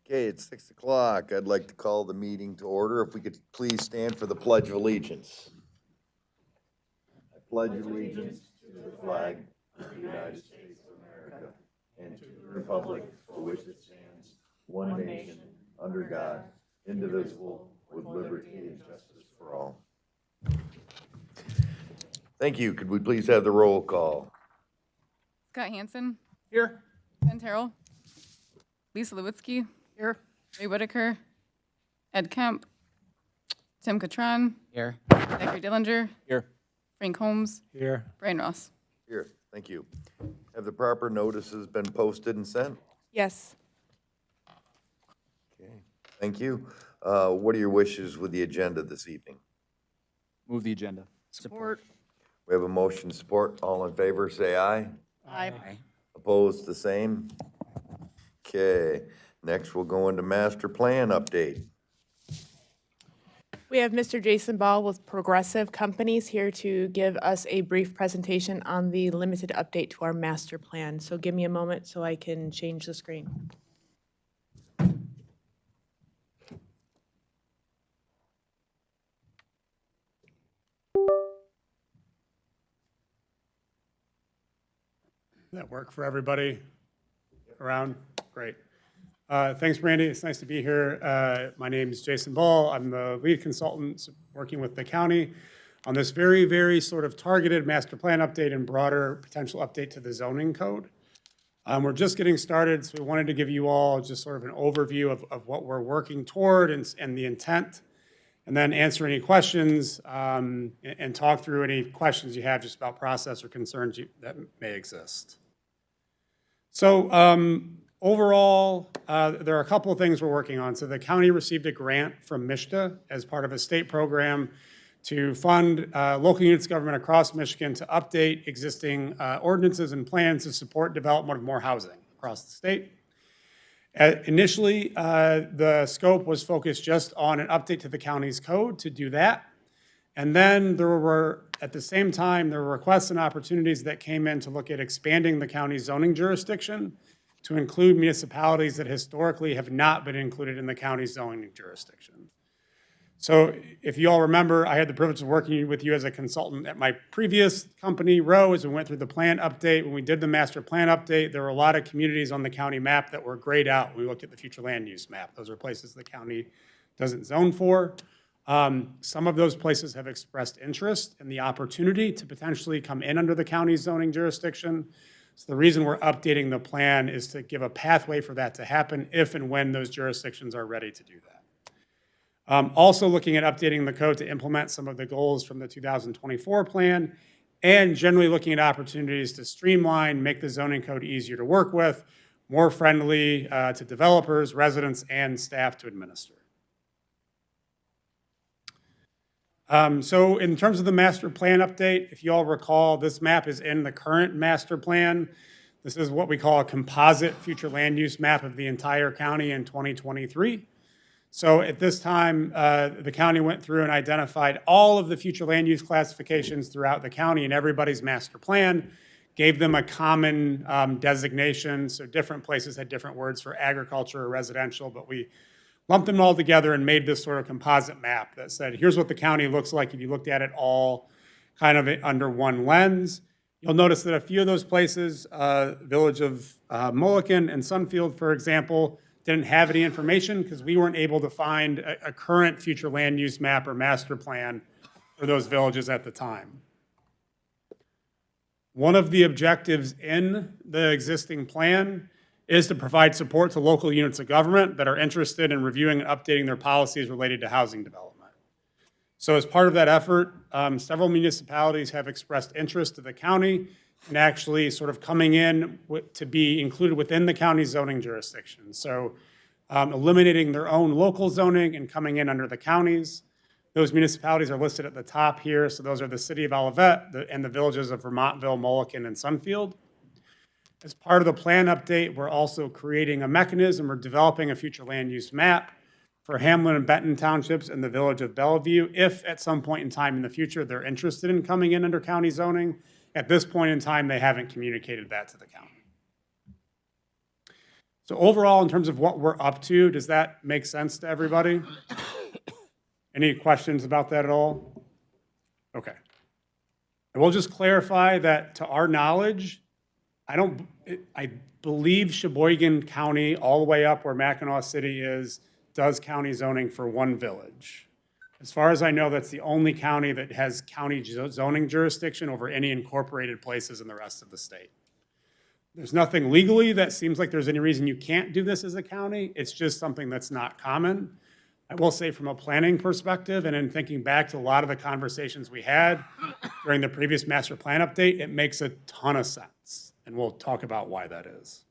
Okay, it's 6 o'clock. I'd like to call the meeting to order. If we could please stand for the Pledge of Allegiance. I pledge allegiance to the flag of the United States of America and to the republic for which it stands, one nation, under God, indivisible, with liberty and justice for all. Thank you. Could we please have the roll call? Scott Hansen, Here. Ben Terrell, Lisa Lewitsky, Here. Ray Whitaker, Ed Kemp, Tim Catron, Here. Zachary Dillinger, Here. Frank Holmes, Here. Brian Ross. Here, thank you. Have the proper notices been posted and sent? Yes. Okay, thank you. What are your wishes with the agenda this evening? Move the agenda. Support. We have a motion support. All in favor, say aye. Aye. Opposed, the same? Okay, next we'll go into master plan update. We have Mr. Jason Ball with Progressive Companies here to give us a brief presentation on the limited update to our master plan. So give me a moment so I can change the screen. That work for everybody around? Great. Thanks, Brandy. It's nice to be here. My name is Jason Ball. I'm the lead consultant working with the county on this very, very sort of targeted master plan update and broader potential update to the zoning code. We're just getting started, so we wanted to give you all just sort of an overview of what we're working toward and the intent, and then answer any questions and talk through any questions you have just about process or concerns that may exist. So overall, there are a couple of things we're working on. So the county received a grant from MSHDA as part of a state program to fund local units of government across Michigan to update existing ordinances and plans to support development of more housing across the state. Initially, the scope was focused just on an update to the county's code to do that. And then there were, at the same time, there were requests and opportunities that came in to look at expanding the county's zoning jurisdiction to include municipalities that historically have not been included in the county's zoning jurisdiction. So if you all remember, I had the privilege of working with you as a consultant at my previous company, Rowe, as we went through the plan update. When we did the master plan update, there were a lot of communities on the county map that were grayed out when we looked at the future land use map. Those are places the county doesn't zone for. Some of those places have expressed interest in the opportunity to potentially come in under the county's zoning jurisdiction. So the reason we're updating the plan is to give a pathway for that to happen if and when those jurisdictions are ready to do that. Also looking at updating the code to implement some of the goals from the 2024 plan, and generally looking at opportunities to streamline, make the zoning code easier to work with, more friendly to developers, residents, and staff to administer. So in terms of the master plan update, if you all recall, this map is in the current master plan. This is what we call a composite future land use map of the entire county in 2023. So at this time, the county went through and identified all of the future land use classifications throughout the county in everybody's master plan, gave them a common designation. So different places had different words for agriculture or residential, but we lumped them all together and made this sort of composite map that said, here's what the county looks like if you looked at it all kind of under one lens. You'll notice that a few of those places, village of Mulliken and Sunfield, for example, didn't have any information because we weren't able to find a current future land use map or master plan for those villages at the time. One of the objectives in the existing plan is to provide support to local units of government that are interested in reviewing and updating their policies related to housing development. So as part of that effort, several municipalities have expressed interest to the county in actually sort of coming in to be included within the county's zoning jurisdiction. So eliminating their own local zoning and coming in under the counties. Those municipalities are listed at the top here. So those are the city of Olivet and the villages of Vermontville, Mulliken, and Sunfield. As part of the plan update, we're also creating a mechanism or developing a future land use map for Hamlin and Benton townships and the village of Bellevue, if at some point in time in the future they're interested in coming in under county zoning. At this point in time, they haven't communicated that to the county. So overall, in terms of what we're up to, does that make sense to everybody? Any questions about that at all? Okay. I will just clarify that to our knowledge, I believe Sheboygan County, all the way up where Mackinac City is, does county zoning for one village. As far as I know, that's the only county that has county zoning jurisdiction over any incorporated places in the rest of the state. There's nothing legally that seems like there's any reason you can't do this as a county. It's just something that's not common. I will say from a planning perspective, and in thinking back to a lot of the conversations we had during the previous master plan update, it makes a ton of sense. And we'll talk about why that is.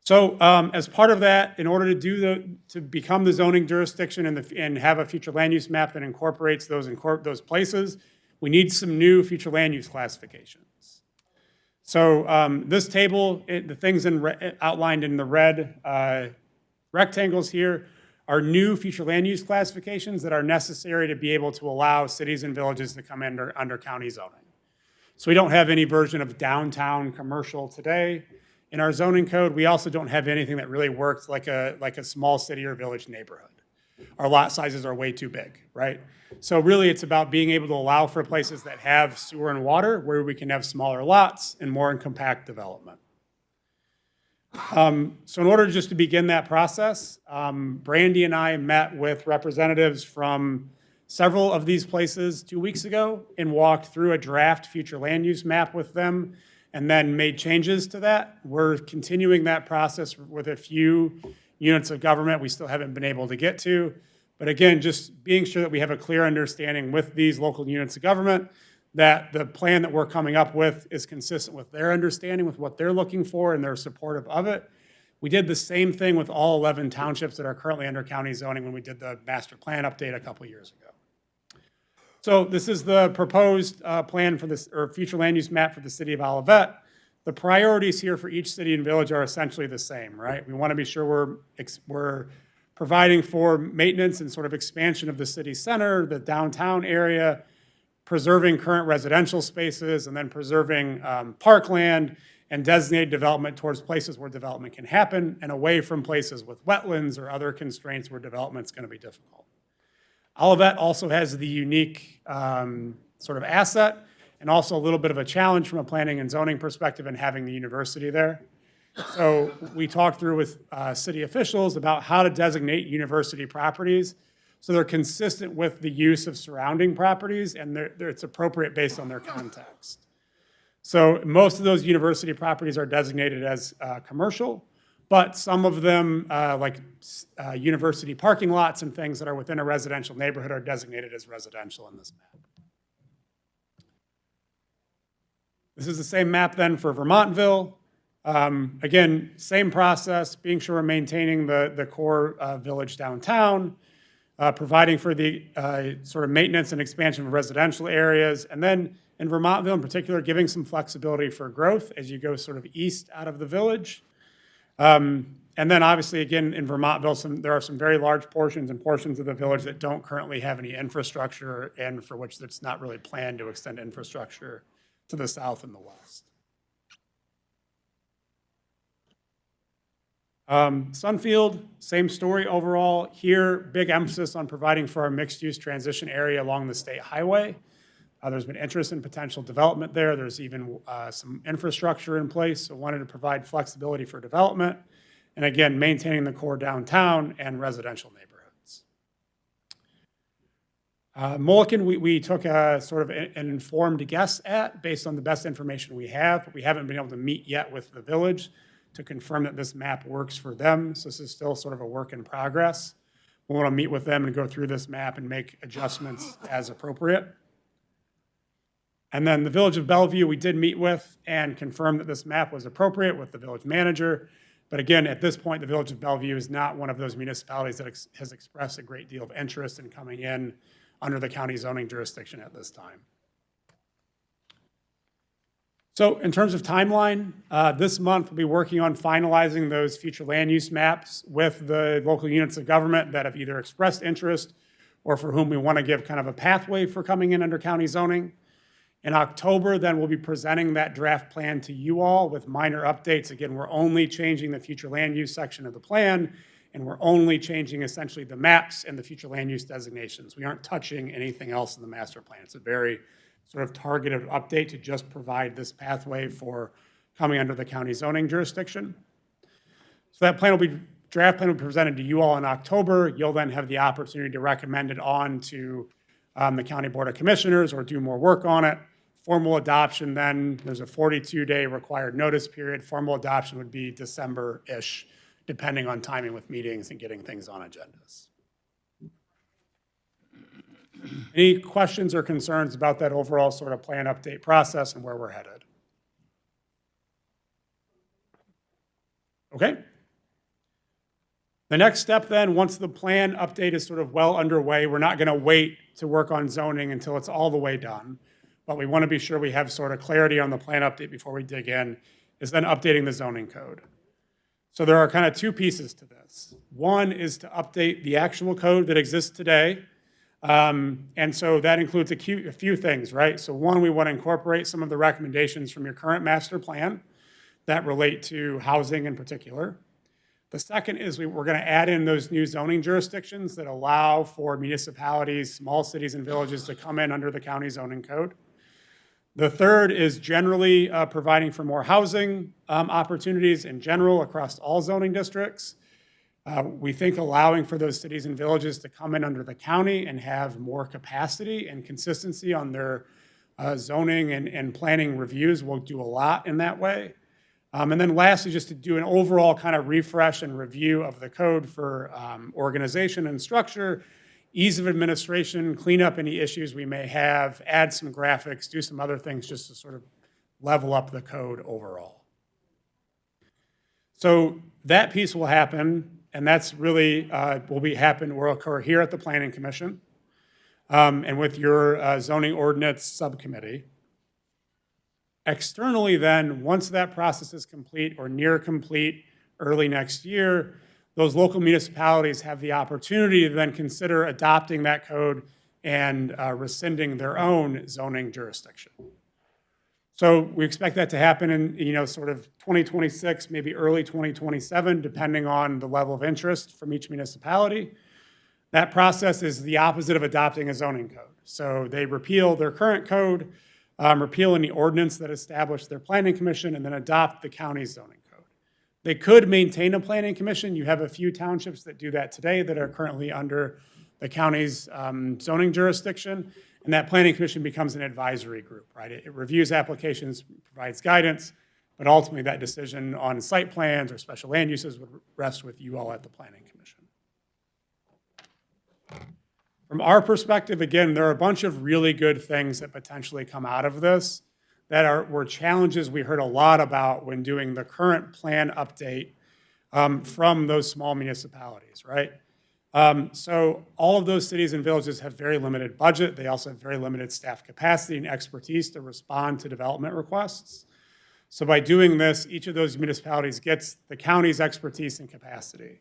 So as part of that, in order to become the zoning jurisdiction and have a future land use map that incorporates those places, we need some new future land use classifications. So this table, the things outlined in the red rectangles here are new future land use classifications that are necessary to be able to allow cities and villages to come under county zoning. So we don't have any version of downtown commercial today. In our zoning code, we also don't have anything that really works like a small city or village neighborhood. Our lot sizes are way too big, right? So really it's about being able to allow for places that have sewer and water where we can have smaller lots and more compact development. So in order just to begin that process, Brandy and I met with representatives from several of these places 2 weeks ago and walked through a draft future land use map with them and then made changes to that. We're continuing that process with a few units of government we still haven't been able to get to. But again, just being sure that we have a clear understanding with these local units of government that the plan that we're coming up with is consistent with their understanding, with what they're looking for, and they're supportive of it. We did the same thing with all 11 townships that are currently under county zoning when we did the master plan update a couple years ago. So this is the proposed plan for this, or future land use map for the city of Olivet. The priorities here for each city and village are essentially the same, right? We want to be sure we're providing for maintenance and sort of expansion of the city center, the downtown area, preserving current residential spaces, and then preserving parkland and designated development towards places where development can happen and away from places with wetlands or other constraints where development's going to be difficult. Olivet also has the unique sort of asset and also a little bit of a challenge from a planning and zoning perspective in having the university there. So we talked through with city officials about how to designate university properties so they're consistent with the use of surrounding properties and it's appropriate based on their context. So most of those university properties are designated as commercial, but some of them, like university parking lots and things that are within a residential neighborhood are designated as residential in this map. This is the same map then for Vermontville. Again, same process, being sure we're maintaining the core village downtown, providing for the sort of maintenance and expansion of residential areas, and then in Vermontville in particular, giving some flexibility for growth as you go sort of east out of the village. And then obviously, again, in Vermontville, there are some very large portions of the village that don't currently have any infrastructure and for which it's not really planned to extend infrastructure to the south and the west. Sunfield, same story overall. Here, big emphasis on providing for our mixed-use transition area along the state highway. There's been interest in potential development there. There's even some infrastructure in place, so wanted to provide flexibility for development. And again, maintaining the core downtown and residential neighborhoods. Mulliken, we took a sort of an informed guess at based on the best information we have, but we haven't been able to meet yet with the village to confirm that this map works for them. So this is still sort of a work in progress. We want to meet with them and go through this map and make adjustments as appropriate. And then the Village of Bellevue, we did meet with and confirm that this map was appropriate with the village manager. But again, at this point, the Village of Bellevue is not one of those municipalities that has expressed a great deal of interest in coming in under the county zoning jurisdiction at this time. So in terms of timeline, this month we'll be working on finalizing those future land use maps with the local units of government that have either expressed interest or for whom we want to give kind of a pathway for coming in under county zoning. In October, then we'll be presenting that draft plan to you all with minor updates. Again, we're only changing the future land use section of the plan, and we're only changing essentially the maps and the future land use designations. We aren't touching anything else in the master plan. It's a very sort of targeted update to just provide this pathway for coming under the county zoning jurisdiction. So that draft plan will be presented to you all in October. You'll then have the opportunity to recommend it on to the County Board of Commissioners or do more work on it. Formal adoption then, there's a 42-day required notice period. Formal adoption would be December-ish, depending on timing with meetings and getting things on agendas. Any questions or concerns about that overall sort of plan update process and where we're headed? Okay. The next step then, once the plan update is sort of well underway, we're not going to wait to work on zoning until it's all the way done, but we want to be sure we have sort of clarity on the plan update before we dig in, is then updating the zoning code. So there are kind of two pieces to this. One is to update the actual code that exists today. And so that includes a few things, right? So one, we want to incorporate some of the recommendations from your current master plan that relate to housing in particular. The second is we're going to add in those new zoning jurisdictions that allow for municipalities, small cities and villages to come in under the county zoning code. The third is generally providing for more housing opportunities in general across all zoning districts. We think allowing for those cities and villages to come in under the county and have more capacity and consistency on their zoning and planning reviews will do a lot in that way. And then lastly, just to do an overall kind of refresh and review of the code for organization and structure, ease of administration, clean up any issues we may have, add some graphics, do some other things just to sort of level up the code overall. So that piece will happen, and that's really will occur here at the Planning Commission and with your zoning ordinance subcommittee. Externally then, once that process is complete or near complete early next year, those local municipalities have the opportunity to then consider adopting that code and rescinding their own zoning jurisdiction. So we expect that to happen in, sort of 2026, maybe early 2027, depending on the level of interest from each municipality. That process is the opposite of adopting a zoning code. So they repeal their current code, repeal any ordinance that established their planning commission, and then adopt the county's zoning code. They could maintain a planning commission. You have a few townships that do that today that are currently under the county's zoning jurisdiction, and that planning commission becomes an advisory group, right? It reviews applications, provides guidance, but ultimately that decision on site plans or special land uses would rest with you all at the planning commission. From our perspective, again, there are a bunch of really good things that potentially come out of this that were challenges we heard a lot about when doing the current plan update from those small municipalities, right? So all of those cities and villages have very limited budget. They also have very limited staff capacity and expertise to respond to development requests. So by doing this, each of those municipalities gets the county's expertise and capacity.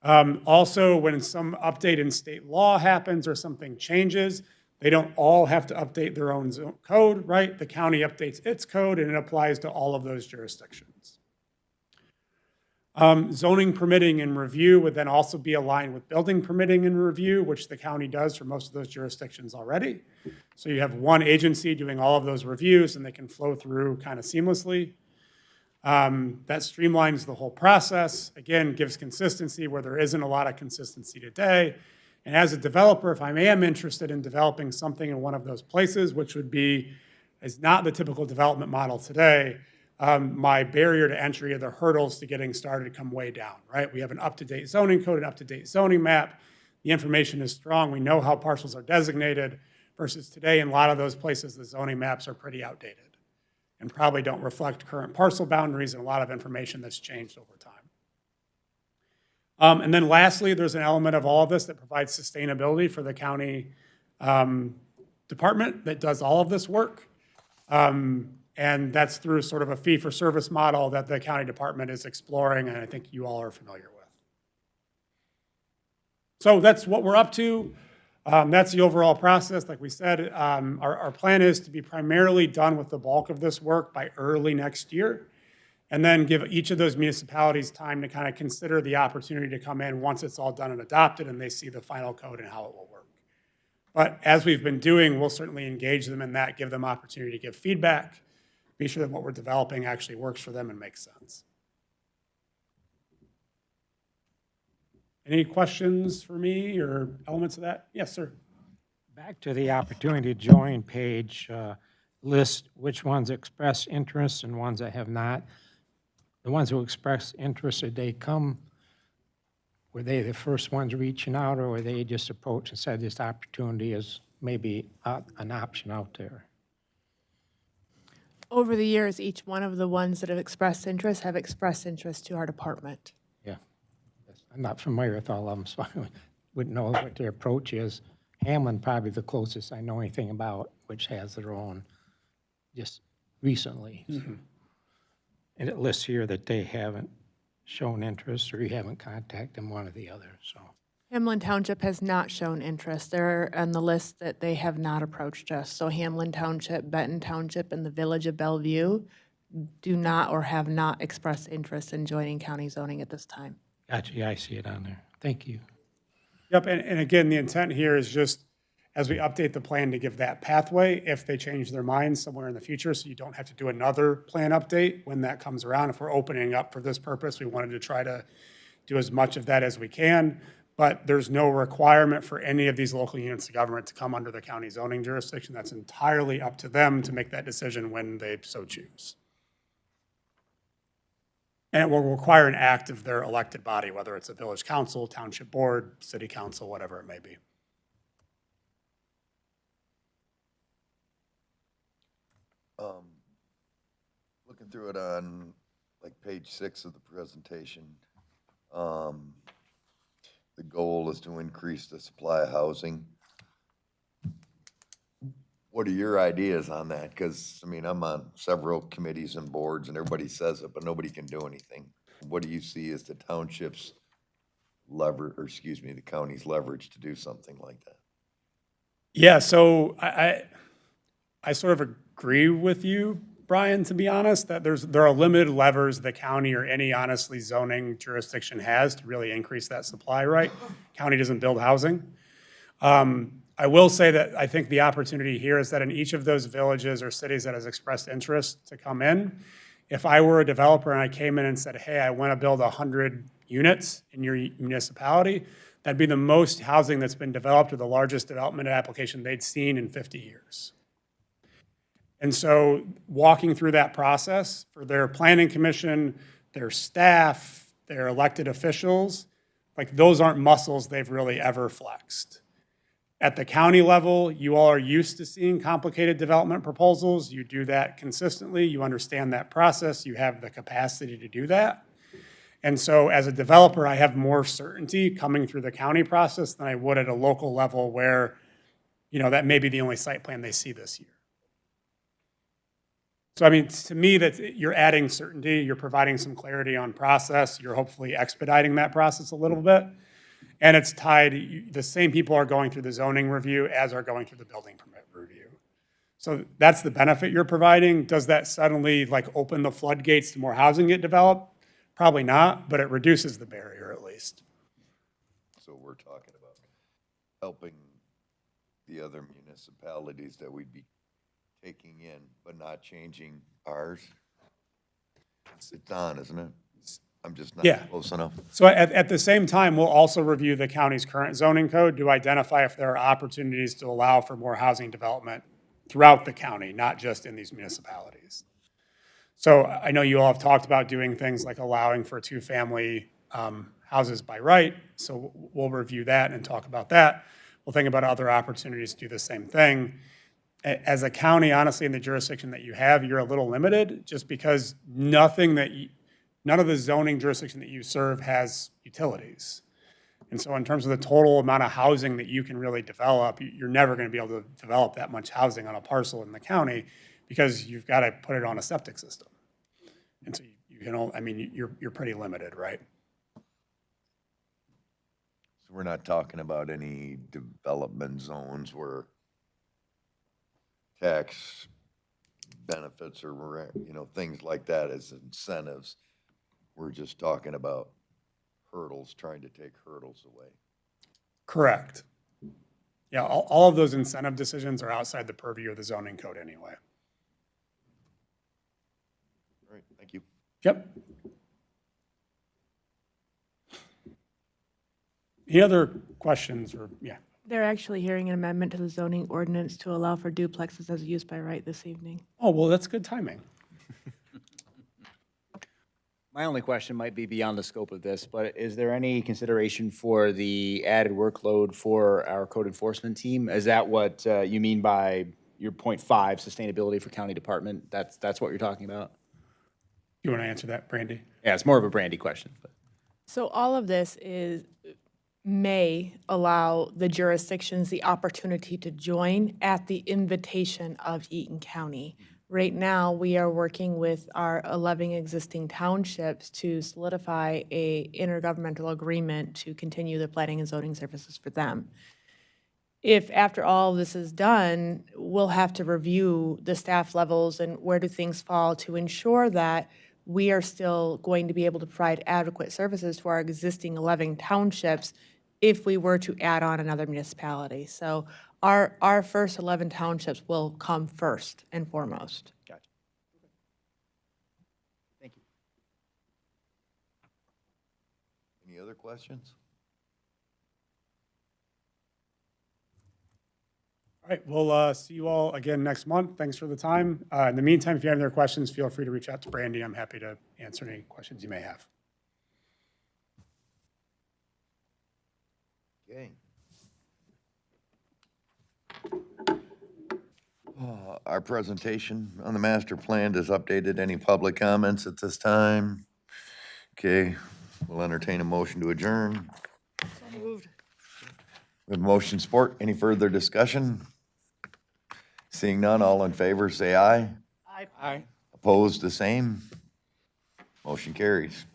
Also, when some update in state law happens or something changes, they don't all have to update their own code, right? The county updates its code and it applies to all of those jurisdictions. Zoning permitting and review would then also be aligned with building permitting and review, which the county does for most of those jurisdictions already. So you have one agency doing all of those reviews and they can flow through kind of seamlessly. That streamlines the whole process, again, gives consistency where there isn't a lot of consistency today. And as a developer, if I am interested in developing something in one of those places, which is not the typical development model today, my barrier to entry or the hurdles to getting started come way down, right? We have an up-to-date zoning code, an up-to-date zoning map. The information is strong. We know how parcels are designated versus today in a lot of those places, the zoning maps are pretty outdated and probably don't reflect current parcel boundaries and a lot of information that's changed over time. And then lastly, there's an element of all of this that provides sustainability for the county department that does all of this work. And that's through sort of a fee-for-service model that the county department is exploring, and I think you all are familiar with. So that's what we're up to. That's the overall process. Like we said, our plan is to be primarily done with the bulk of this work by early next year, and then give each of those municipalities time to kind of consider the opportunity to come in once it's all done and adopted and they see the final code and how it will work. But as we've been doing, we'll certainly engage them in that, give them opportunity to give feedback, be sure that what we're developing actually works for them and makes sense. Any questions for me or elements of that? Yes, sir. Back to the opportunity to join page, list which ones express interest and ones that have not. The ones who express interest, did they come, were they the first ones reaching out, or were they just approached and said this opportunity is maybe an option out there? Over the years, each one of the ones that have expressed interest to our department. Yeah. I'm not familiar with all of them, so I wouldn't know what their approach is. Hamlin probably the closest I know anything about, which has their own just recently. So. And it lists here that they haven't shown interest or you haven't contacted them, one or the other, so. Hamlin Township has not shown interest. They're on the list that they have not approached us. So Hamlin Township, Benton Township, and the Village of Bellevue do not or have not expressed interest in joining county zoning at this time. Gotcha, yeah, I see it on there. Thank you. Yep, and again, the intent here is just, as we update the plan, to give that pathway if they change their minds somewhere in the future, so you don't have to do another plan update when that comes around. If we're opening up for this purpose, we wanted to try to do as much of that as we can, but there's no requirement for any of these local units of government to come under the county zoning jurisdiction. That's entirely up to them to make that decision when they so choose. And it will require an act of their elected body, whether it's a village council, township board, city council, whatever it may be. Looking through it on like page 6 of the presentation, the goal is to increase the supply of housing. What are your ideas on that? Because, I mean, I'm on several committees and boards and everybody says it, but nobody can do anything. What do you see as the township's the county's leverage to do something like that? Yeah, so I sort of agree with you, Brian, to be honest, that there are limited levers the county or any honestly zoning jurisdiction has to really increase that supply, right? County doesn't build housing. I will say that I think the opportunity here is that in each of those villages or cities that has expressed interest to come in, if I were a developer and I came in and said, hey, I want to build 100 units in your municipality, that'd be the most housing that's been developed or the largest development application they'd seen in 50 years. And so walking through that process for their planning commission, their staff, their elected officials, like those aren't muscles they've really ever flexed. At the county level, you all are used to seeing complicated development proposals. You do that consistently. You understand that process. You have the capacity to do that. And so as a developer, I have more certainty coming through the county process than I would at a local level where, that may be the only site plan they see this year. So, I mean, to me, that you're adding certainty, you're providing some clarity on process, you're hopefully expediting that process a little bit. And it's tied, the same people are going through the zoning review as are going through the building permit review. So that's the benefit you're providing. Does that suddenly open the floodgates to more housing get developed? Probably not, but it reduces the barrier at least. So we're talking about helping the other municipalities that we'd be taking in, but not changing ours. It's on, isn't it? I'm just not Yeah. close enough. So at the same time, we'll also review the county's current zoning code to identify if there are opportunities to allow for more housing development throughout the county, not just in these municipalities. So I know you all have talked about doing things like allowing for two-family houses by right. So we'll review that and talk about that. We'll think about other opportunities to do the same thing. As a county, honestly, in the jurisdiction that you have, you're a little limited just because none of the zoning jurisdiction that you serve has utilities. And so in terms of the total amount of housing that you can really develop, you're never going to be able to develop that much housing on a parcel in the county because you've got to put it on a septic system. And so you're pretty limited, right? So We're not talking about any development zones where tax benefits or, things like that as incentives. We're just talking about hurdles, trying to take hurdles away. Correct. Yeah, all of those incentive decisions are outside the purview of the zoning code anyway. All right, thank you. Yep. Any other questions or, yeah? They're actually hearing an amendment to the zoning ordinance to allow for duplexes as a use by right this evening. Oh, well, that's good timing. My only question might be beyond the scope of this, but is there any consideration for the added workload for our code enforcement team? Is that what you mean by your point 5, sustainability for county department? That's what you're talking about? You want to answer that, Brandy? Yeah, it's more of a Brandy question, but. So all of this may allow the jurisdictions the opportunity to join at the invitation of Eaton County. Right now, we are working with our 11 existing townships to solidify a intergovernmental agreement to continue the planning and zoning services for them. If after all this is done, we'll have to review the staff levels and where do things fall to ensure that we are still going to be able to provide adequate services to our existing 11 townships if we were to add on another municipality. So our first 11 townships will come first and foremost. Gotcha. Thank you. Any other questions? All right, we'll see you all again next month. Thanks for the time. In the meantime, if you have any other questions, feel free to reach out to Brandy. I'm happy to answer any questions you may have. Okay. Our presentation on the master plan is updated. Any public comments at this time? Okay, we'll entertain a motion to adjourn. With motion support, any further discussion? Seeing none, all in favor, say aye. Aye. Opposed, the same. Motion carries.